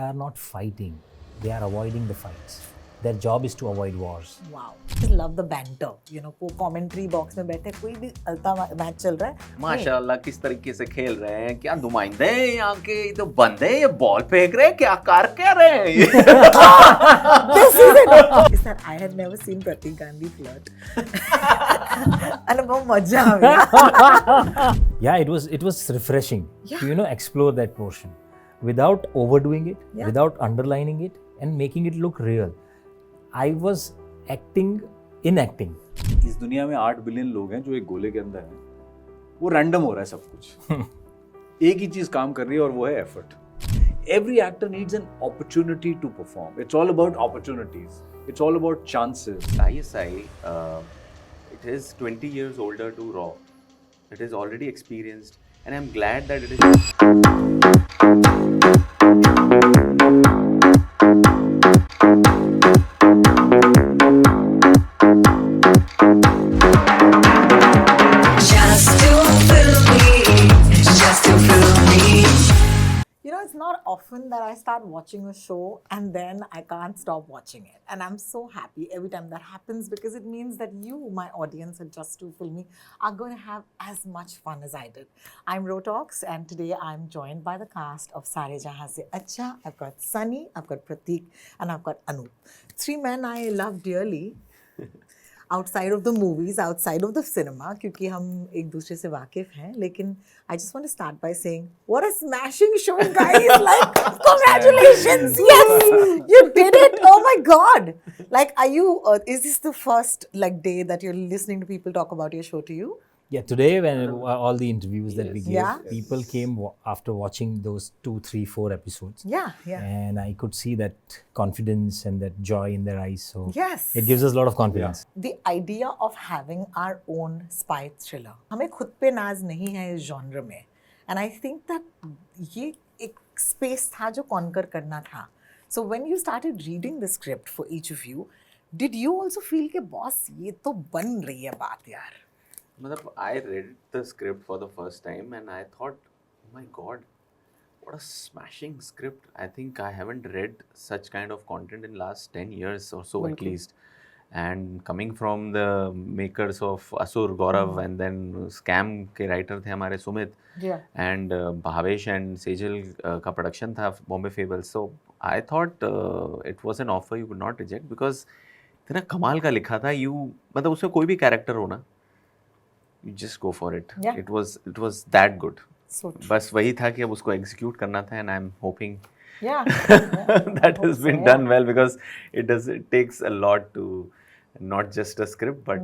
are not fighting, they are avoiding the fights. Their job is to avoid wars. Wow. Just love the banter. You know, को commentary box में बैठे कोई भी अलता match चल रहा है. माशाल्लाह किस तरीके से खेल रहे हैं, क्या नुमाइंदे हैं यहाँ के, ये तो बंदे हैं, ये बॉल फेंक रहे हैं, क्या कर रहे हैं ये? This is it. Is that I had never seen Pratik Gandhi flirt. And बहुत मजा आ गया. Yeah, it was refreshing to explore that portion without overdoing it, Yeah. without underlining it and making it look real. I was acting in acting. इस दुनिया में 8 billion लोग हैं जो एक गोले के अंदर हैं. वो रैंडम हो रहा है सब कुछ. एक ही चीज काम कर रही है और वो है effort. Every actor needs an opportunity to perform. It's all about opportunities. It's all about chances. Sai, it is 20 years older to Raw. It is already experienced, and I'm glad that it is. You know, it's not often that I start watching a show and then I can't stop watching it. And I'm so happy every time that happens because it means that you, my audience at Just to Filmy, are going to have as much fun as I did. I'm Rotox and today I'm joined by the cast of Sare Jahan Se Acha. I've got Sunny, I've got Pratik, and I've got Anup. 3 men I love dearly. Outside of the movies, outside of the cinema, क्योंकि हम एक दूसरे से वाकिफ हैं, लेकिन I just want to start by saying, what a smashing show, guys! Like, congratulations! Yes, you did it! Oh my God! Like, are you? Is this the first day that you're listening to people talk about your show to you? Yeah, today when all the interviews that we gave, Yeah. people came after watching those 2, 3, 4 episodes. Yeah. And I could see that confidence and that joy in their eyes. So Yes. it gives us a lot of confidence. The idea of having our own spy thriller. हमें खुद पे नाज नहीं है इस genre में. And I think that ये एक space था जो conquer करना था. So when you started reading the script for each of you, did you also feel कि boss ये तो बन रही है बात यार? I read the script for the first time and I thought, oh my God, what a smashing script. I think I haven't read such kind of content in last 10 years or so at least. And coming from the makers of Asur, Gaurav, and then Scam के writer थे हमारे Sumit, Yeah. and Bhavesh and Sejal का production था Bombay Fables. So I thought it was an offer you could not reject because इतना कमाल का लिखा था. मतलब उसमें कोई भी character हो ना, you just go for it. Yeah. It was that good. So true. बस वही था कि अब उसको execute करना था, and I'm hoping Yeah. that has been done well because it takes a lot to not just a script but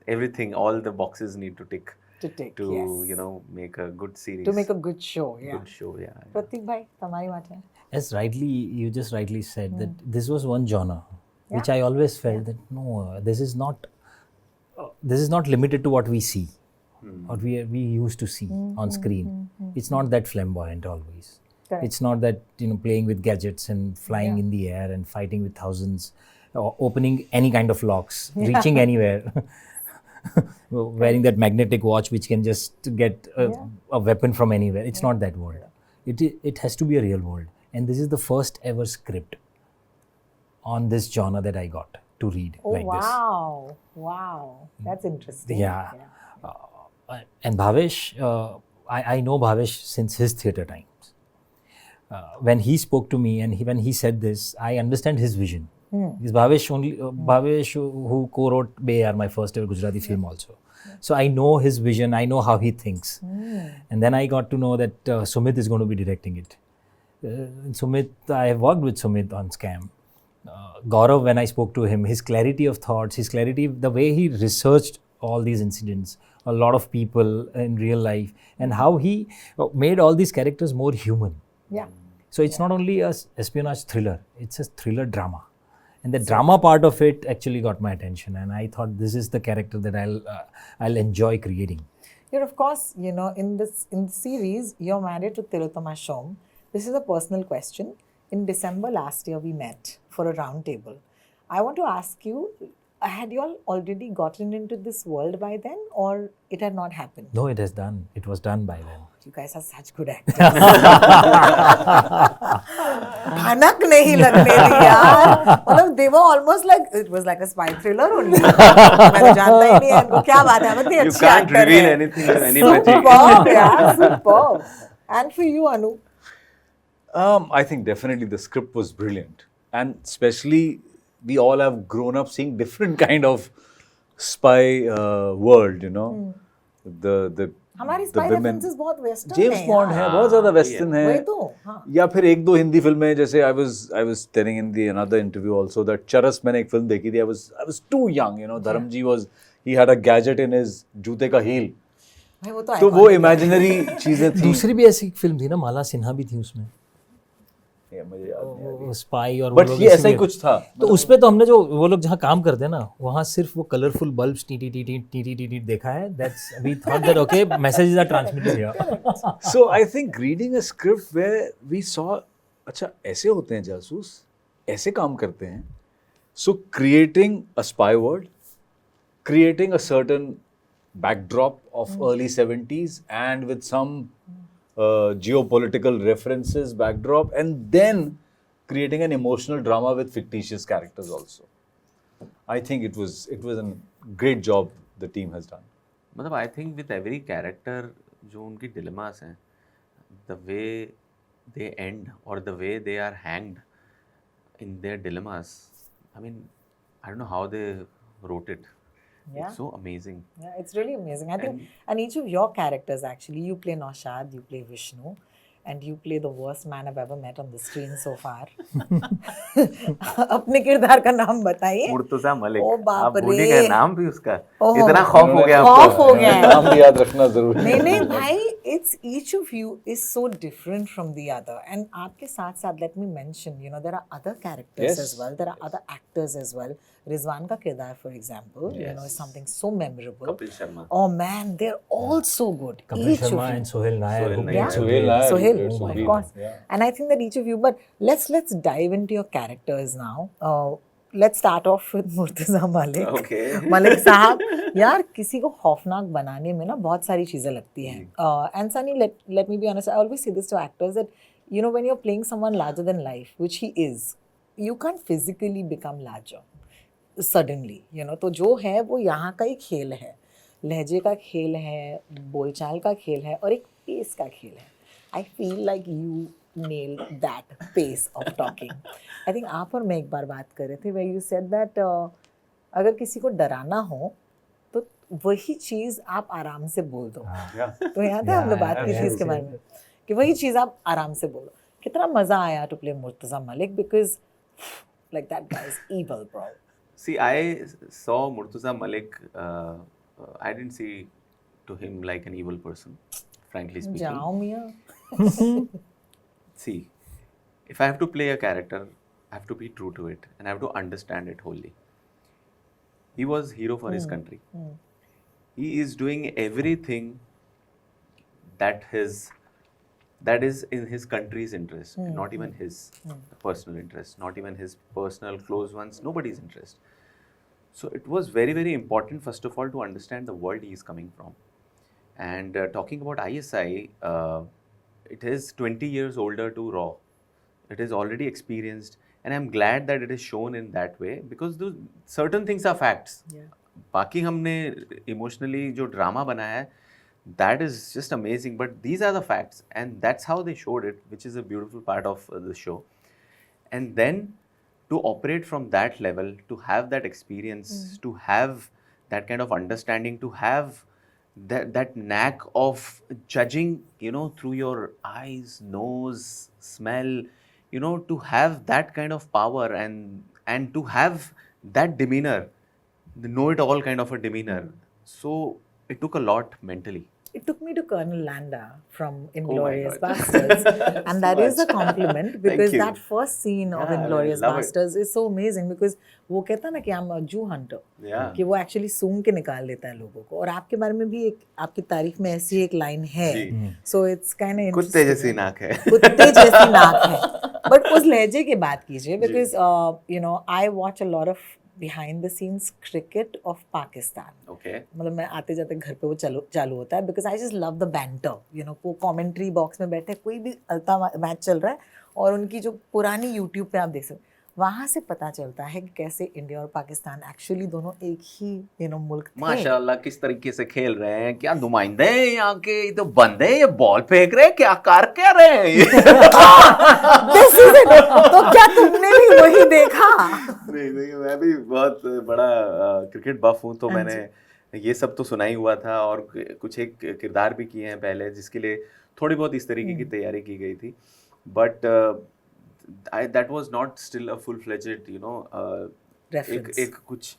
everything, all the boxes need to tick To take, to yes. make a good series. To make a good show, yeah. good show, yeah. प्रतीक भाई तुम्हारी बात है. As you just rightly said that this was one genre, which Yeah. I always felt that no, this is not limited to what we see, what we used to see on screen. It's not that flamboyant always. Correct. It's not that playing with gadgets and flying in the air and fighting with thousands, or opening any kind of locks, reaching anywhere. Wearing that magnetic watch which can just get a weapon from anywhere. It's not that world. It has to be a real world. And this is the first ever script on this genre that I got to read Oh like this. wow! Wow, that's interesting. Yeah. And Bhavesh, I know Bhavesh since his theatre times. When he spoke to me and when he said this, I understand his vision. Because Bhavesh who co-wrote Beyar, my first ever Gujarati film also. So I know his vision, I know how he thinks. And then I got to know that Sumit is going to be directing it. Sumit, I have worked with Sumit on Scam. Gaurav, when I spoke to him, his clarity of thoughts, the way he researched all these incidents, a lot of people in real life, and how he made all these characters more human. Yeah. So it's not only a espionage thriller, it's a thriller drama. And the drama part of it actually got my attention, and I thought this is the character that I'll enjoy creating. You're of course, in the series, you're married to Tilottama Shom. This is a personal question. In December last year, we met for a round table. I want to ask you, had you all already gotten into this world by then, or it had not happened? No, it has done. It was done by then. You guys are such good actors. भनक नहीं लगने दी यार. मतलब they were almost like it was like a spy thriller only. मैंने जानता ही नहीं है इनको क्या बात है. मतलब You can't reveal anything to anybody. Superb, yeah, superb. And for you, Anu? I think definitely the script was brilliant, and especially we all have grown up seeing different kind of spy world, you know, the हमारी the spy women. references बहुत western James हैं bond यार. है, बहुत ज्यादा western वही है, तो, हाँ. या फिर एक दो हिंदी फिल्में, जैसे I was telling in the another interview also that चरस मैंने एक फिल्म देखी थी. I was too young, you know. Dharamji he had a gadget in his जूते का heel. भाई वो तो तो वो iconic है. इमेजिनरी चीजें थी. दूसरी भी ऐसी फिल्म थी ना, माला सिन्हा भी थी उसमें, ये मुझे याद नहीं आ रही. वो स्पाई और वो बट लोग ये इसी ऐसा ही में- कुछ था. तो उसमें तो हमने जो वो लोग जहाँ काम करते हैं ना, वहाँ सिर्फ वो कलरफुल बल्ब्स टी देखा है. That's we thought that okay messages are transmitted here. So I think reading a script where we saw, अच्छा ऐसे होते हैं जासूस, ऐसे काम करते हैं. So creating a spy world, creating a certain backdrop of early 70s and with some geopolitical references backdrop, and then creating an emotional drama with fictitious characters also. I think it was a great job the team has done. मतलब I think with every character जो उनकी dilemmas हैं, the way they end or the way they are hanged in their dilemmas, I mean, I don't know how they wrote it. Yeah. It's so amazing. Yeah, it's really amazing. I think, and each of your characters actually, you play Naushad, you play Vishnu, and you play the worst man I've ever met on the screen so far. अपने किरदार का नाम बताइए. मुर्तजा मलिक. ओ बाप आप रे. भूलिएगा नाम भी उसका. ओह. इतना खौफ हो गया खौफ आपको. हो गया है. नाम भी याद रखना जरूरी नहीं है. नहीं भाई, it's each of you is so different from the other, and आपके साथ साथ let me mention, you know, there are other characters Yes. as well, there are other actors as well. Rizwan का किरदार, for example, you know, is something so memorable. Kapil Sharma. Oh man, they're all so good. Kapil Each of Sharma you. and Sohail Nair. Sohail who Nair. played Yeah. Sohail Nair. Sohail, It's of Sohail. course. Yeah. And I think that each of you, but let's dive into your characters now. Let's start off with Murtaza Malik. Okay. Malik साहब, यार किसी को खौफनाक बनाने में ना बहुत सारी चीज़ें लगती हैं. And Sunny, let me be honest, I always say this to actors that, you know, when you're playing someone larger than life, which he is, you can't physically become larger suddenly, you know. तो जो है वो यहाँ का ही खेल है, लहजे का खेल है, बोलचाल का खेल है और एक पेस का खेल है. I feel like you nailed that pace of talking. I think आप और मैं एक बार बात कर रहे थे where you said that अगर किसी को डराना हो तो वही चीज़ आप आराम से बोल दो. तो याद है हम लोग बात की थी इसके बारे में कि वही चीज़ आप आराम से बोलो. कितना मज़ा आया to play Murtaza Malik because like that guy is evil, bro. See, I saw Murtaza Malik. I didn't see to him like an evil person, frankly speaking. जाओ मियाँ. See, if I have to play a character, I have to be true to it and I have to understand it wholly. He was hero for his country. He is doing everything that is in his country's interest, not even his personal interest, not even his personal close ones, nobody's interest. So it was very, very important, first of all, to understand the world he is coming from. And talking about ISI, it is 20 years older to Raw. It is already experienced, and I'm glad that it is shown in that way because those certain things are facts. Yeah. बाकी हमने emotionally जो drama बनाया है, that is just amazing. But these are the facts, and that's how they showed it, which is a beautiful part of the show. And then to operate from that level, to have that experience, to have that kind of understanding, to have that knack of judging, you know, through your eyes, nose, smell, you know, to have that kind of power and to have that demeanor, the know-it-all kind of a demeanor. So it took a lot mentally. It took me to Colonel Landa from my Inglourious God. Bastards, and that So is a much. compliment because you. that first scene of Yeah, I Inglourious love it. Bastards is so amazing because वो कहता है ना कि I'm a Jew hunter, Yeah. कि वो actually सूंघ के निकाल देता है लोगों को. और आपके बारे में भी एक आपकी तारीफ में ऐसी एक लाइन है. जी. So it's kind of कुत्ते जैसी नाक है. कुत्ते जैसी नाक है. But उस लहजे की बात कीजिए because you know I watch a lot of behind the scenes cricket of Pakistan. Okay. मतलब मैं आते जाते घर पे वो चालू होता है because I just love the banter. You know, वो commentary box में बैठे कोई भी अलता मैच चल रहा है और उनकी जो पुरानी YouTube पे आप देख सकते वहाँ से पता चलता है कि कैसे इंडिया और पाकिस्तान एक्चुअली दोनों एक ही मुल्क थे. माशाल्लाह किस तरीके से खेल रहे हैं, क्या नुमाइंदे हैं यहाँ के, ये तो बंदे हैं, ये बॉल फेंक रहे हैं, क्या कर रहे हैं ये? This is it. तो क्या तुमने भी वही देखा? नहीं, मैं भी बहुत बड़ा क्रिकेट बफ हूँ, तो हाँ मैंने ये सब तो सुना ही हुआ था और कुछ एक किरदार भी किए हैं पहले जिसके लिए थोड़ी बहुत इस तरीके की तैयारी की गई थी, but that was not still a full-fledged, Reference. एक कुछ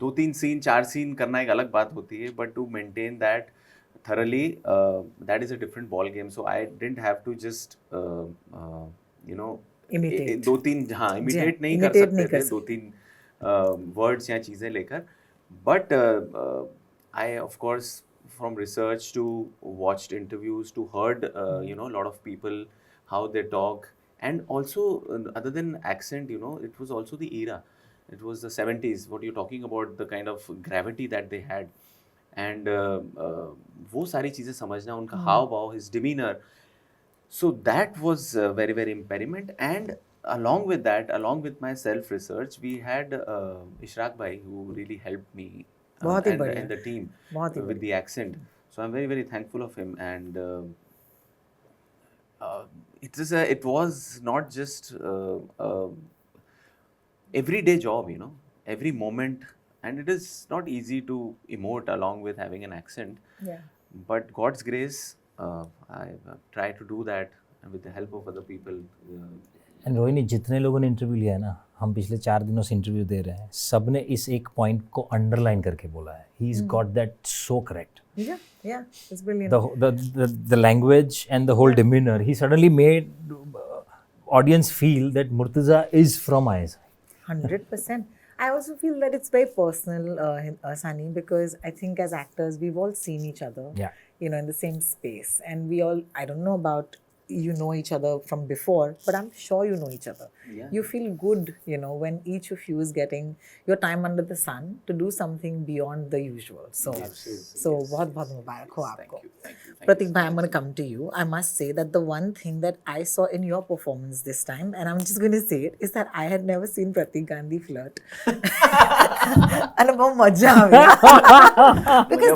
2-3 सीन 4 सीन करना एक अलग बात होती है, but to maintain that thoroughly, that is a different ball game. So I didn't have to just Imitate. 2-3 हाँ imitate नहीं कर imitate नहीं सकते कर थे 2-3 words या चीज़ें लेकर, but I of course from research to watched interviews to heard a lot of people how they talk, and also other than accent, it was also the era. It was the 70s, what you're talking about, the kind of gravity that they had, and वो सारी चीज़ें समझना, उनका हाव भाव, his demeanor, so that was very very impediment. And along with that, along with my self research, we had Ishraq bhai who really helped me बहुत ही बढ़िया. and the team बहुत ही with the accent, so I'm very very thankful of him. And it was not just everyday job, every moment, and it is not easy to emote along with having an accent, Yeah. but God's grace, I try to do that with the help of other people. And Rohini, जितने लोगों ने interview लिया है ना, हम पिछले 4 दिनों से इंटरव्यू दे रहे हैं, सब ने इस एक पॉइंट को अंडरलाइन करके बोला है. He is got that so correct. Yeah, it's brilliant. The language and the whole demeanor, he suddenly made audience feel that Murtaza is from ISI. 100%. I also feel that it's very personal, Sunny, because I think as actors, we've all seen each other, Yeah. in the same space. And we all, I don't know about you know each other from before, but I'm sure you know each other. Yeah. You feel good, when each of you is getting your time under the sun to do something beyond the usual. So, बहुत बहुत मुबारक हो आपको. Thank you. Pratik bhai, I'm going to come to you. I must say that the one thing that I saw in your performance this time, and I'm just going to say it, is that I had never seen Pratik Gandhi flirt. And बहुत मजा आ गया. Because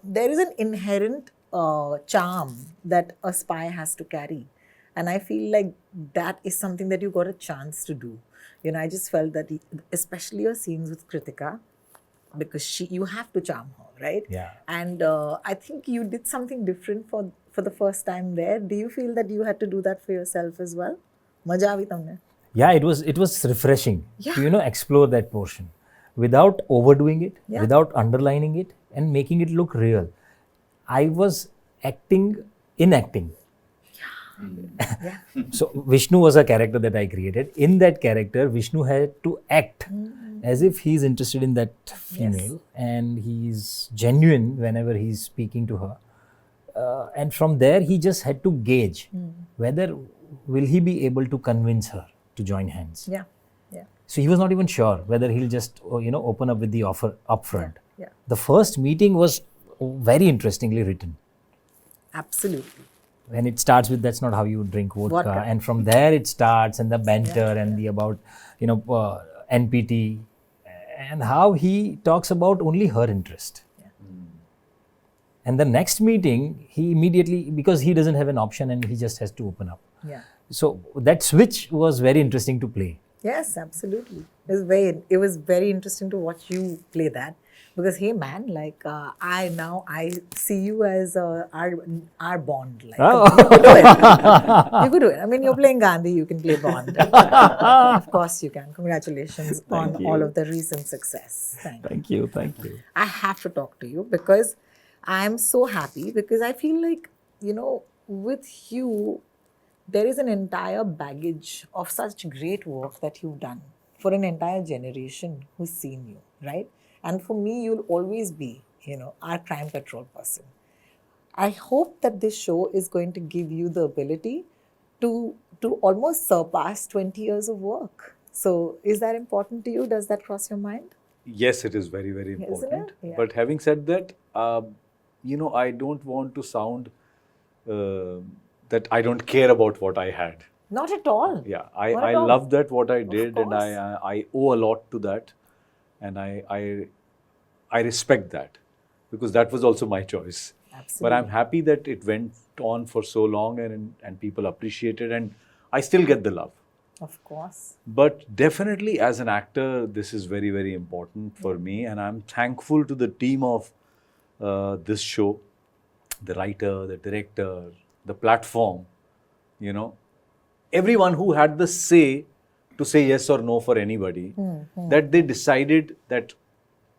there is an inherent charm that a spy has to carry, and I feel like that is something that you got a chance to do. I just felt that especially your scenes with Kritika, because you have to charm her, right? Yeah. And I think you did something different for the first time there. Do you feel that you had to do that for yourself as well? मजा आवी तुमने? Yeah, it was refreshing Yeah. to explore that portion without overdoing it, Yeah. without underlining it, and making it look real. I was acting in acting. Yeah. So Vishnu was a character that I created. In that character, Vishnu had to act as if he's interested in that female, and he's genuine whenever he's speaking to her. And from there, he just had to gauge whether will he be able to convince her to join hands. Yeah. So he was not even sure whether he'll just open up with the offer upfront. Yeah. The first meeting was very interestingly written. Absolutely. When it starts with "that's not how you drink vodka," Vodka. and from there it starts, and the banter and the about NPT, and how he talks about only her interest. And the next meeting, he immediately, because he doesn't have an option and he just has to open up. Yeah. So that switch was very interesting to play. Yes, absolutely. It was very interesting to watch you play that, because hey man, like I see you as our Bond. Like you could do it. You could do it. I mean, you're playing Gandhi, you can play Bond. Of course you can. Congratulations on all of the recent success. Thank you. Thank you. I have to talk to you because I am so happy, because I feel like, with you, there is an entire baggage of such great work that you've done for an entire generation who's seen you, right? And for me, you'll always be, our crime patrol person. I hope that this show is going to give you the ability to almost surpass 20 years of work. So, is that important to you? Does that cross your mind? Yes, it is very, very Isn't it? important. Yeah. But having said that, I don't want to sound that I don't care about what I had. Not at all. Yeah, Not I at all. love that what I did, and course. I owe a lot to that, and I respect that because that was also my choice. Absolutely. But I'm happy that it went on for so long and people appreciated, and I still get the love. Of course. But definitely as an actor, this is very, very important for me, and I'm thankful to the team of this show, the writer, the director, the platform, everyone who had the say to say yes or no for anybody, that they decided that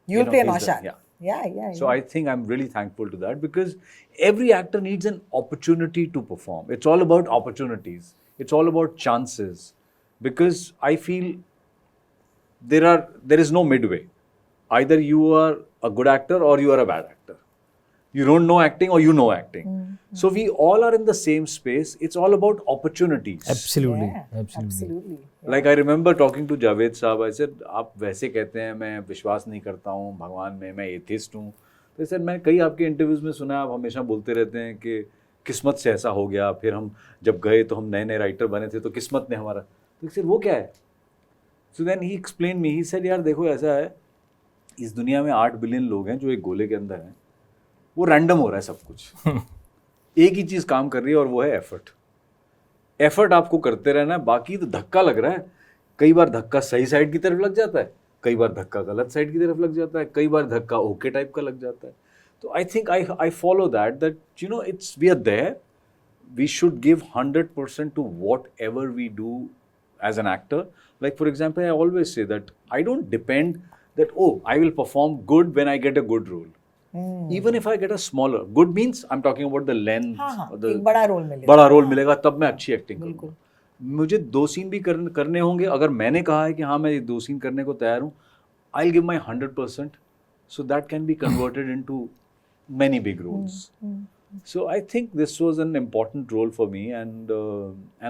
You'll play he's the- Naushad. yeah. Yeah. So I think I'm really thankful to that because every actor needs an opportunity to perform. It's all about opportunities. It's all about chances. Because I feel there is no midway. Either you are a good actor or you are a bad actor. You don't know acting or you know acting. So we all are in the same space. It's all about opportunities. Absolutely. Yeah, absolutely. Like I remember talking to Javed साहब, I said आप वैसे कहते हैं मैं विश्वास नहीं करता हूँ भगवान में, मैं एथिस्ट हूँ. तो सर मैं कई आपके इंटरव्यूज में सुना आप हमेशा बोलते रहते हैं कि किस्मत से ऐसा हो गया, फिर हम जब गए तो हम नए नए राइटर बने थे तो किस्मत ने हमारा. तो सर वो क्या है? So then he explain me, he said यार देखो ऐसा है, इस दुनिया में 8 बिलियन लोग हैं जो एक गोले के अंदर हैं. वो रैंडम हो रहा है सब कुछ. एक ही चीज़ काम कर रही है और वो है एफर्ट आपको करते रहना है. बाकी तो धक्का लग रहा है. कई बार धक्का सही साइड की तरफ लग जाता है, कई बार धक्का गलत साइड की तरफ लग जाता है, कई बार धक्का ओके टाइप का लग जाता है. तो I think I follow that it's we are there, we should give 100% to whatever we do as an actor. Like for example, I always say that I don't depend that, I will perform good when I get a good role. Even if I get a smaller, good means I'm talking about the length. हाँ, or the एक बड़ा role मिलेगा. बड़ा role मिलेगा तब मैं अच्छी acting बिल्कुल. करूँगा. मुझे 2 सीन भी करने होंगे. अगर मैंने कहा है कि हाँ मैं 2 सीन करने को तैयार हूँ, I'll give my 100%. So that can be converted into many big roles. So I think this was an important role for me, and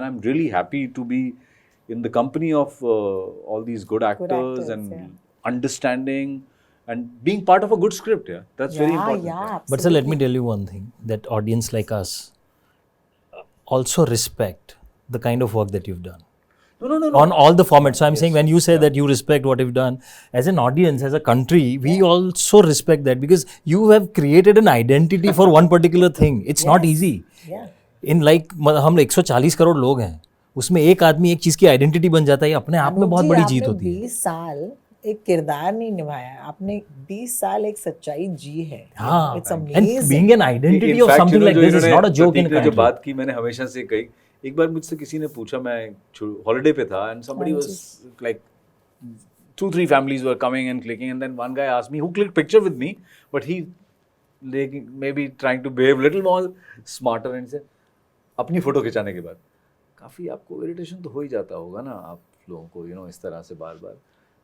I'm really happy to be in the company of all these good actors and yeah. understanding and being part of a good script. Yeah, that's very important. Yeah, But sir, let me tell you one thing, that audience like us also respect the kind of work that you've done. No. On all the formats. So I'm saying when you say that you respect what you've done, as an audience, as a country, we also respect that because you have created an identity for one particular thing. It's not easy. Yeah. In like हम 140 करोड़ लोग हैं, उसमें एक आदमी एक चीज की identity बन जाता है, ये अपने आप में बहुत बड़ी जीत होती है. 20 साल एक किरदार नहीं निभाया आपने, 20 साल एक सच्चाई जी है. हाँ, It's and amazing. being an identity In of fact, something like जो this is इन्होंने not a joke in प्रतीक ने जो country. बात की मैंने हमेशा से कही. एक बार मुझसे किसी ने पूछा, मैं हॉलिडे पे था and somebody was like 2-3 families were coming and clicking, and then one guy asked me who clicked picture with me, but he maybe trying to behave little more smarter and said अपनी photo खिंचाने के बाद काफ़ी आपको irritation तो हो ही जाता होगा ना आप लोगों को इस तरह से बार बार.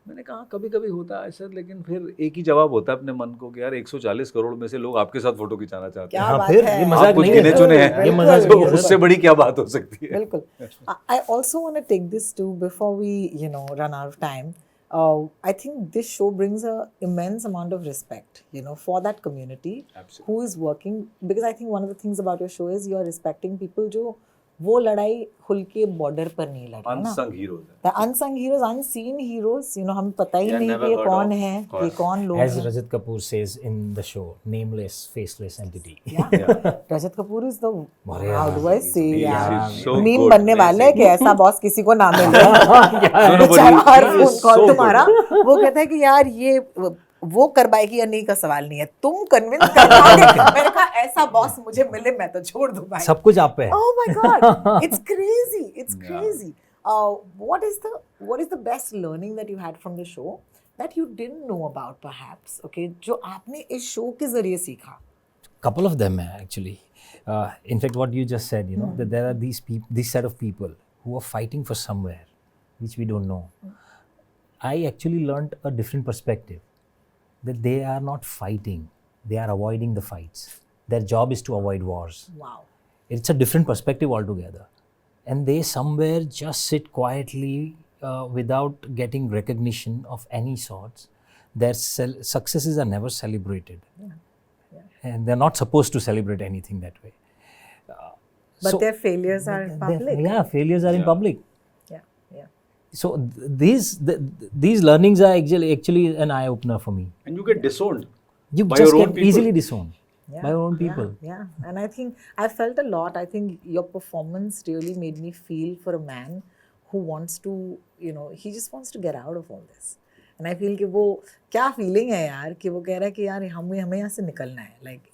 मैंने कहा कभी कभी होता है सर, लेकिन फिर एक ही जवाब होता है अपने मन को कि यार 140 करोड़ में से लोग आपके साथ फोटो खिंचाना चाहते हैं. क्या हाँ, बात फिर है. ये मजाक आप कुछ नहीं है. गिने चुने हैं, ये मजाक तो नहीं है. उससे बड़ी क्या बात हो सकती है. बिल्कुल. I also want to take this too before we run out of time. I think this show brings a immense amount of respect for that community. Absolutely. Who is working, because I think one of the things about your show is you are respecting people जो वो लड़ाई खुल के border पर नहीं लड़ रहे ना. Unsung heroes. The unsung heroes, unseen heroes, हमें पता ही Yeah, नहीं never कि ये heard कौन of. है, Of ये कौन लोग As हैं. Rajat Kapoor says in the show, nameless, faceless entity. Rajat Kapoor is the, how do I say, he's so meme good, बनने वाला है कि ऐसा बॉस किसी को ना मिले. but बेचारा हर he phone is call so तुम्हारा वो कहता है कि यार ये वो कर पाएगी या नहीं का सवाल नहीं है, तुम कन्विंस कर पाओगे. मैंने कहा ऐसा बॉस मुझे मिले मैं तो छोड़ दूं भाई. सब कुछ आप पे है. Oh my God, it's crazy. It's crazy. What is the best learning that you had from the show that you didn't know about perhaps? Okay, जो आपने इस शो के जरिए सीखा. Couple of them actually. In fact, what you just said, that there are this set of people who are fighting for somewhere, which we don't know. I actually learned a different perspective, that they are not fighting, they are avoiding the fights. Their job is to avoid wars. Wow. It's a different perspective altogether. And they somewhere just sit quietly without getting recognition of any sorts, their successes are never celebrated. And they're not supposed to celebrate anything that way. But their failures are public. Yeah, failures are in public. Yeah, yeah. So these learnings are actually an eye opener for me. And you get disowned. You By just your own get people. easily disowned Yeah, by your own people. Yeah, and I think I felt a lot. I think your performance really made me feel for a man who wants to, he just wants to get out of all this. And I feel कि वो क्या feeling है यार कि वो कह रहा है कि यार हमें यहाँ से निकलना है. Like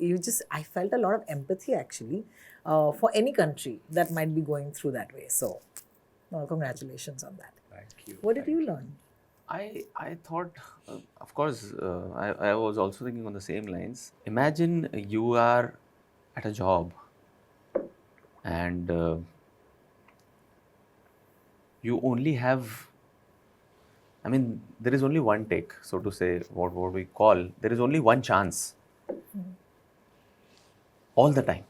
I felt a lot of empathy actually for any country that might be going through that way. So, congratulations on that. Thank you. What did you learn? I thought, of course, I was also thinking on the same lines. Imagine you are at a job and you only have, I mean, there is only one take, so to say, what we call, there is only one chance all the time.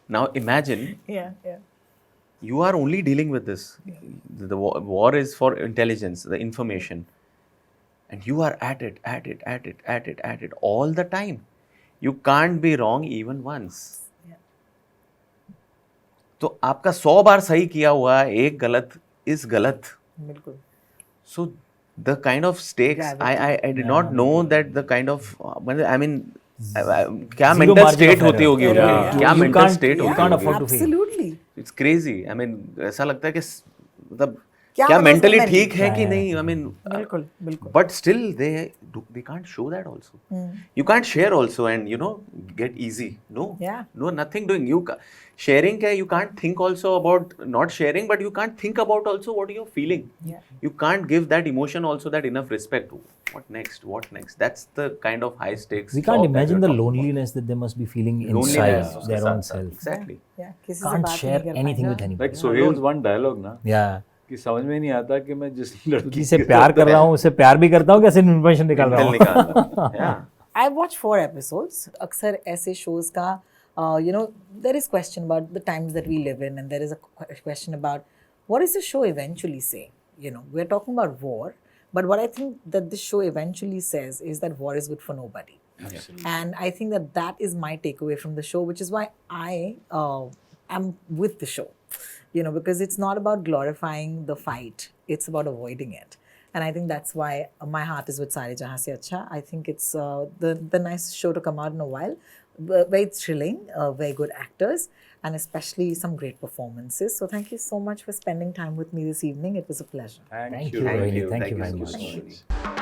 Now imagine Yeah. you are only dealing with this. The war is for intelligence, the information. And you are at it all the time. You can't be wrong even once. Yeah. तो आपका 100 बार सही किया हुआ एक गलत is गलत. बिल्कुल. So the kind of stakes, I did not know that the kind of, I mean, क्या Zero mental margin state of होती error. होगी Yeah. उनकी, क्या You mental can't- state you होती can't होगी. afford to fail. Absolutely. It's crazy. I mean, ऐसा लगता है कि मतलब क्या क्या पता mentally उसमें ठीक है कि Yeah. नहीं. I mean, बिल्कुल, बिल्कुल. but still they can't show that also. You can't share also and get easy. No. Yeah. No, nothing doing. Sharing क्या, you can't think also about not sharing, but you can't think about also what you're feeling. Yeah. You can't give that emotion also that enough respect. What next? That's the kind of high stakes. We can't job that imagine we're the talking about. loneliness that they must be feeling Loneliness inside उसके their साथ own साथ. self. Exactly. Yeah. किसी से Can't बात share नहीं कर anything with पाएगा. anybody. Like Sohail's one dialogue ना Yeah. कि समझ में नहीं आता कि मैं जिस लड़की किसी से प्यार कर रहा हूँ, उससे प्यार भी करता हूँ, कैसे इन्फॉर्मेशन निकाल रहा हूँ. निकालना. Yeah. I watched 4 episodes. अक्सर ऐसे shows का, there is question about the times that we live in, and there is a question about what is the show eventually saying. We're talking about war, but what I think that this show eventually says is that war is good for nobody. Absolutely. And I think that is my takeaway from the show, which is why I am with the show. Because it's not about glorifying the fight, it's about avoiding it. And I think that's why my heart is with Sare Jahan Se Acha. I think it's the nicest show to come out in a while. Very thrilling, very good actors, and especially some great performances. So thank you so much for spending time with me this evening. It was a pleasure. Thank you, Thank Rohini. you. Thank you Thank very you much. so much.